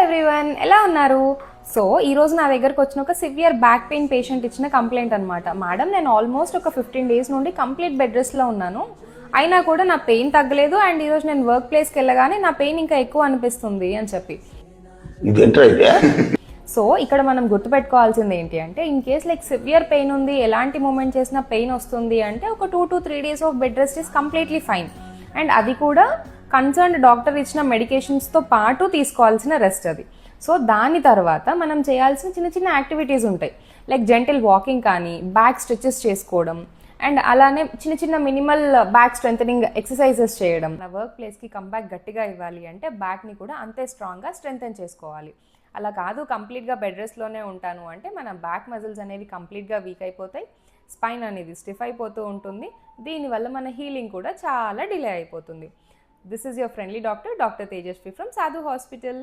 Everyone, ఎలా ఉన్నారు? So ఈరోజు నా దగ్గరకు వచ్చిన ఒక సివియర్ బ్యాక్ పెయిన్ పేషెంట్ ఇచ్చిన కంప్లైంట్ అనమాట. మేడం, నేను ఆల్మోస్ట్ ఒక 15 డేస్ నుండి కంప్లీట్ బెడ్ రెస్ట్లో ఉన్నాను, అయినా కూడా నా పెయిన్ తగ్గలేదు. అండ్ ఈరోజు నేను వర్క్ ప్లేస్కి వెళ్ళగానే నా పెయిన్ ఇంకా ఎక్కువ అనిపిస్తుంది అని చెప్పి. సో ఇక్కడ మనం గుర్తుపెట్టుకోవాల్సింది ఏంటి అంటే, in case like severe pain ఉంది, ఎలాంటి మూమెంట్ చేసినా పెయిన్ వస్తుంది అంటే ఒక 2 to 3 days of bed rest is completely fine. And అది కూడా కన్సర్న్డ్ డాక్టర్ ఇచ్చిన మెడికేషన్స్తో పాటు తీసుకోవాల్సిన రెస్ట్ అది. సో దాని తర్వాత మనం చేయాల్సిన చిన్న చిన్న యాక్టివిటీస్ ఉంటాయి, లైక్ జెంటిల్ వాకింగ్ కానీ, బ్యాక్ స్ట్రెచెస్ చేసుకోవడం, అండ్ అలానే చిన్న చిన్న మినిమల్ బ్యాక్ స్ట్రెంథనింగ్ ఎక్సర్సైజెస్ చేయడం. నా వర్క్ ప్లేస్కి కంబ్యాక్ గట్టిగా ఇవ్వాలి అంటే బ్యాక్ని కూడా అంతే స్ట్రాంగ్గా స్ట్రెంథన్ చేసుకోవాలి. అలా కాదు కంప్లీట్గా బెడ్ రెస్ట్లోనే ఉంటాను అంటే మన బ్యాక్ మజిల్స్ అనేవి కంప్లీట్గా వీక్ అయిపోతాయి, స్పైన్ అనేది స్టిఫ్ అయిపోతూ ఉంటుంది. దీనివల్ల మన హీలింగ్ కూడా చాలా డిలే అయిపోతుంది. This is your friendly doctor, doctor Tejaswi from Sadhu hospital.